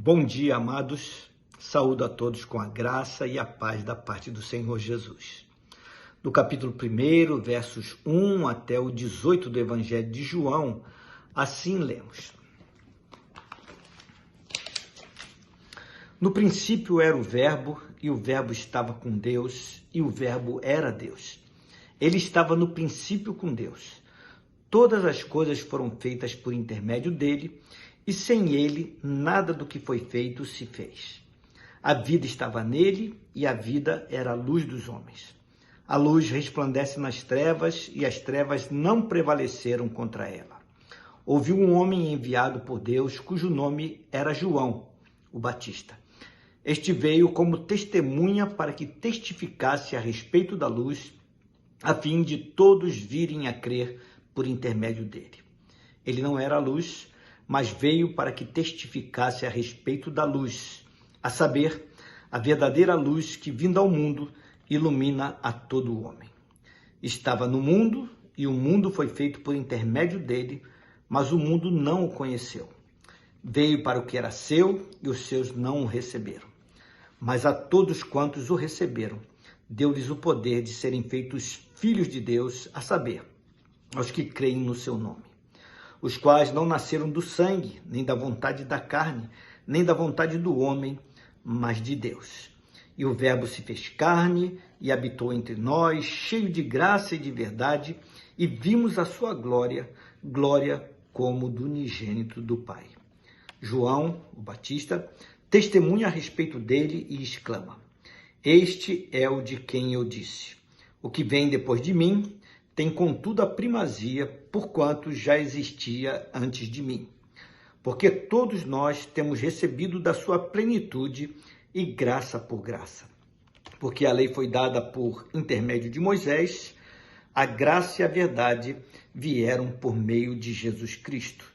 Bom dia, amados. Saúdo a todos com a graça e a paz da parte do Senhor Jesus. No capítulo 1, versos 1 até o 18 do Evangelho de João, assim lemos. No princípio era o Verbo, e o Verbo estava com Deus, e o Verbo era Deus. Ele estava no princípio com Deus. Todas as coisas foram feitas por intermédio dele, e sem ele nada do que foi feito se fez. A vida estava nele, e a vida era a luz dos homens. A luz resplandece nas trevas, e as trevas não prevaleceram contra ela. Houve um homem enviado por Deus, cujo nome era João, o Batista. Este veio como testemunha para que testificasse a respeito da luz, a fim de todos virem a crer por intermédio dele. Ele não era a luz, mas veio para que testificasse a respeito da luz, a saber, a verdadeira luz que, vindo ao mundo, ilumina a todo homem. Estava no mundo, e o mundo foi feito por intermédio dele, mas o mundo não o conheceu. Veio para o que era seu, e os seus não o receberam. Mas a todos quantos o receberam, deu-lhes o poder de serem feitos filhos de Deus, a saber, aos que creem no seu nome, os quais não nasceram do sangue, nem da vontade da carne, nem da vontade do homem, mas de Deus. E o Verbo se fez carne e habitou entre nós, cheio de graça e de verdade, e vimos a sua glória, glória como do unigênito do Pai. João, o Batista, testemunha a respeito dele e exclama: Este é o de quem eu disse: o que vem depois de mim tem contudo a primazia, porquanto já existia antes de mim. Porque todos nós temos recebido da sua plenitude e graça por graça. Porque a lei foi dada por intermédio de Moisés, a graça e a verdade vieram por meio de Jesus Cristo.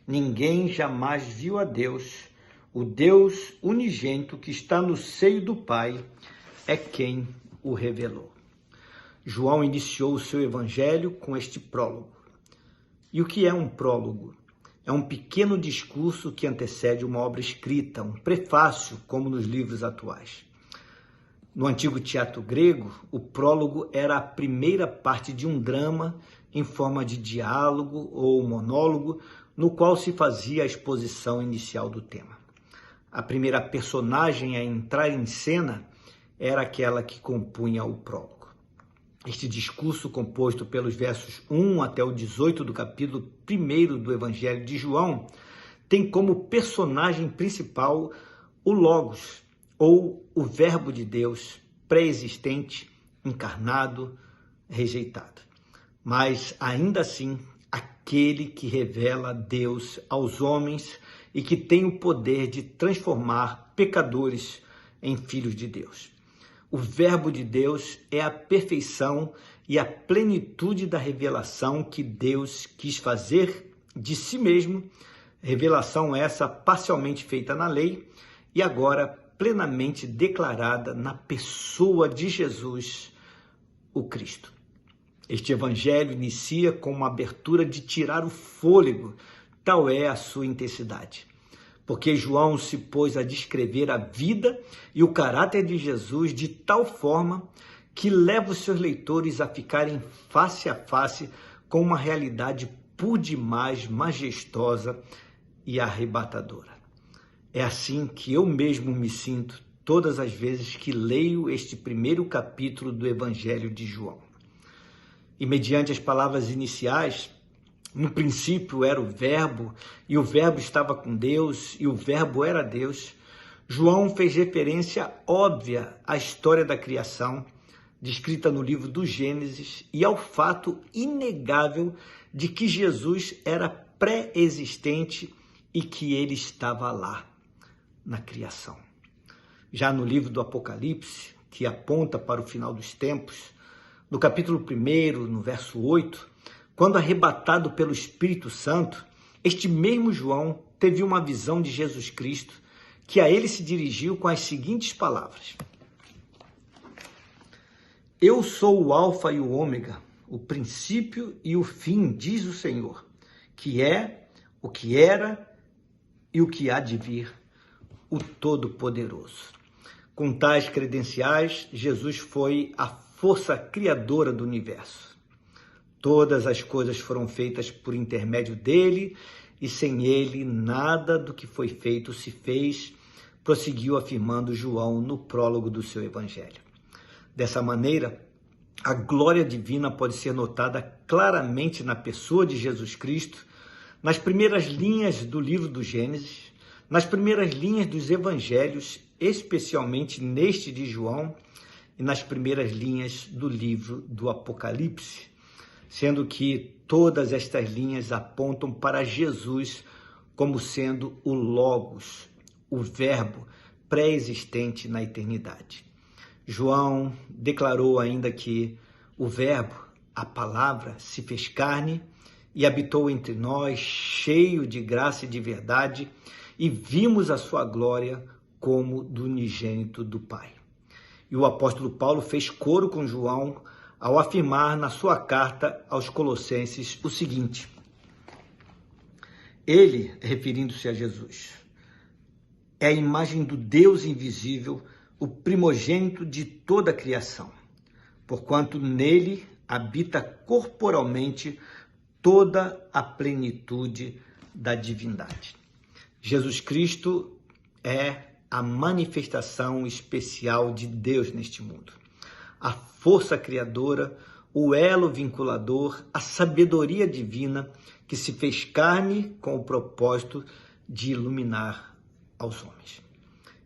Ninguém jamais viu a Deus. O Deus unigênito que está no seio do Pai é quem o revelou. João iniciou o seu evangelho com este prólogo. E o que é um prólogo? É um pequeno discurso que antecede uma obra escrita, um prefácio, como nos livros atuais. No antigo teatro grego, o prólogo era a primeira parte de um drama em forma de diálogo ou monólogo, no qual se fazia a exposição inicial do tema. A primeira personagem a entrar em cena era aquela que compunha o prólogo. Este discurso, composto pelos versos 1 até o 18 do capítulo 1 do Evangelho de João, tem como personagem principal o Logos, ou o Verbo de Deus, pré-existente, encarnado, rejeitado. Mas, ainda assim, aquele que revela Deus aos homens e que tem o poder de transformar pecadores em filhos de Deus. O Verbo de Deus é a perfeição e a plenitude da revelação que Deus quis fazer de si mesmo, revelação essa parcialmente feita na lei e agora plenamente declarada na pessoa de Jesus, o Cristo. Este evangelho inicia com uma abertura de tirar o fôlego, tal é a sua intensidade. Porque João se pôs a descrever a vida e o caráter de Jesus de tal forma que leva os seus leitores a ficarem face a face com uma realidade por demais majestosa e arrebatadora. É assim que eu mesmo me sinto todas as vezes que leio este primeiro capítulo do Evangelho de João. E mediante as palavras iniciais, no princípio era o Verbo, e o Verbo estava com Deus, e o Verbo era Deus, João fez referência óbvia à história da criação, descrita no livro do Gênesis, e ao fato inegável de que Jesus era pré-existente e que ele estava lá, na criação. Já no livro do Apocalipse, que aponta para o final dos tempos, no capítulo 1, no verso 8, quando arrebatado pelo Espírito Santo, este mesmo João teve uma visão de Jesus Cristo, que a ele se dirigiu com as seguintes palavras: Eu sou o Alfa e o Ômega, o princípio e o fim, diz o Senhor, que é, o que era e o que há de vir, o Todo-Poderoso. Com tais credenciais, Jesus foi a força criadora do universo. Todas as coisas foram feitas por intermédio dele, e sem ele nada do que foi feito se fez, prosseguiu afirmando João no prólogo do seu evangelho. Dessa maneira, a glória divina pode ser notada claramente na pessoa de Jesus Cristo, nas primeiras linhas do livro do Gênesis, nas primeiras linhas dos evangelhos, especialmente neste de João, e nas primeiras linhas do livro do Apocalipse, sendo que todas estas linhas apontam para Jesus como sendo o Logos, o Verbo pré-existente na eternidade. João declarou ainda que o Verbo, a palavra, se fez carne e habitou entre nós, cheio de graça e de verdade, e vimos a sua glória como do unigênito do Pai. E o apóstolo Paulo fez coro com João ao afirmar na sua carta aos Colossenses o seguinte: ele, referindo-se a Jesus, é a imagem do Deus invisível, o primogênito de toda a criação, porquanto nele habita corporalmente toda a plenitude da divindade. Jesus Cristo é a manifestação especial de Deus neste mundo, a força criadora, o elo vinculador, a sabedoria divina que se fez carne com o propósito de iluminar aos homens.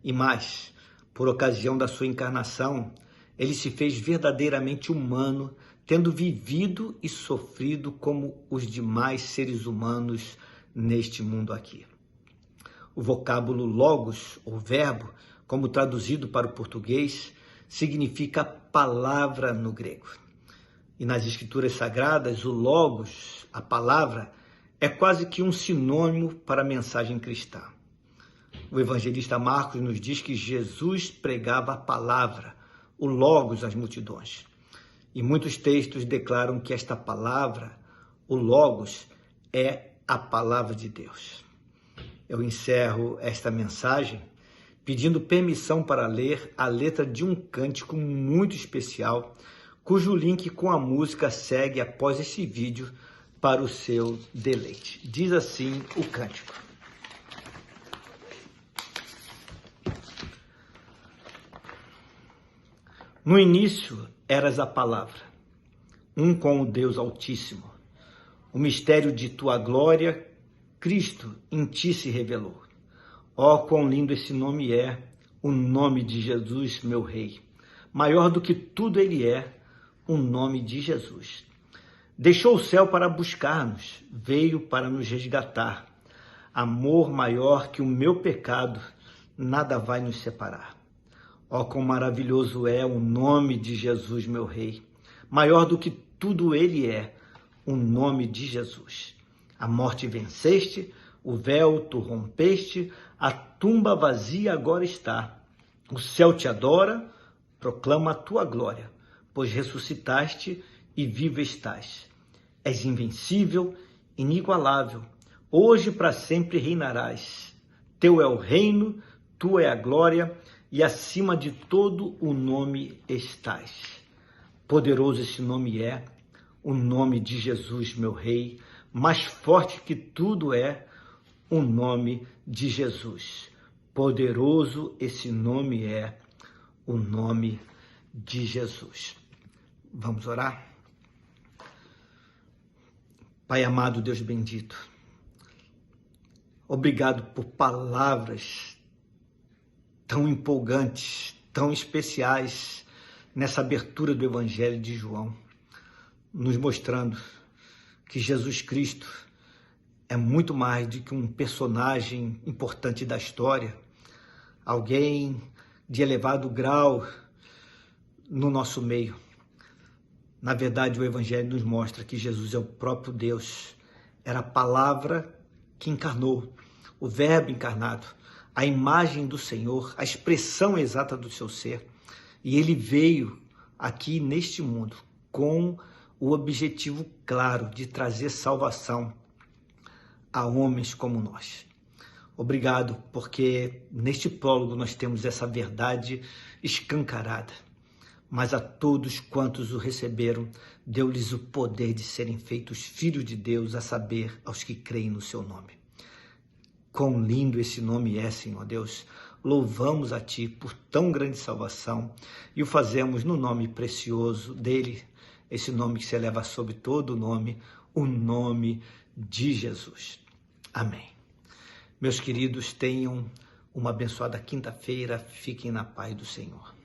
E mais, por ocasião da sua encarnação, ele se fez verdadeiramente humano, tendo vivido e sofrido como os demais seres humanos neste mundo aqui. O vocábulo logos, ou verbo, como traduzido para o português, significa palavra no grego. E nas escrituras sagradas, o logos, a palavra, é quase que um sinônimo para a mensagem cristã. O evangelista Marcos nos diz que Jesus pregava a palavra, o logos às multidões. E muitos textos declaram que esta palavra, o logos, é a palavra de Deus. Eu encerro esta mensagem pedindo permissão para ler a letra de um cântico muito especial, cujo link com a música segue após esse vídeo para o seu deleite. Diz assim o cântico: no início eras a palavra, um com o Deus Altíssimo. O mistério de tua glória, Cristo, em ti se revelou. Ó, quão lindo esse nome é, o nome de Jesus, meu Rei. Maior do que tudo ele é, o nome de Jesus. Deixou o céu para buscar-nos, veio para nos resgatar. Amor maior que o meu pecado, nada vai nos separar. Ó, quão maravilhoso é o nome de Jesus, meu Rei. Maior do que tudo ele é, o nome de Jesus. A morte venceste, o véu tu rompeste, a tumba vazia agora está. O céu te adora, proclama a tua glória, pois ressuscitaste e vivo estás. És invencível, inigualável, hoje para sempre reinarás. Teu é o reino, tua é a glória, e acima de todo o nome estás. Poderoso esse nome é, o nome de Jesus, meu Rei, mais forte que tudo é o nome de Jesus. Poderoso esse nome é, o nome de Jesus. Vamos orar? Pai amado, Deus bendito, obrigado por palavras tão empolgantes, tão especiais nessa abertura do Evangelho de João, nos mostrando que Jesus Cristo é muito mais do que um personagem importante da história, alguém de elevado grau no nosso meio. Na verdade, o Evangelho nos mostra que Jesus é o próprio Deus, era a palavra que encarnou, o Verbo encarnado, a imagem do Senhor, a expressão exata do seu ser. E ele veio aqui neste mundo com o objetivo claro de trazer salvação a homens como nós. Obrigado, porque neste prólogo nós temos essa verdade escancarada. Mas a todos quantos o receberam, deu-lhes o poder de serem feitos filhos de Deus, a saber, aos que creem no seu nome. Quão lindo esse nome é, Senhor Deus. Louvamos a Ti por tão grande salvação e o fazemos no nome precioso dele, esse nome que se eleva sobre todo nome, o nome de Jesus. Amém. Meus queridos, tenham uma abençoada quinta-feira. Fiquem na paz do Senhor.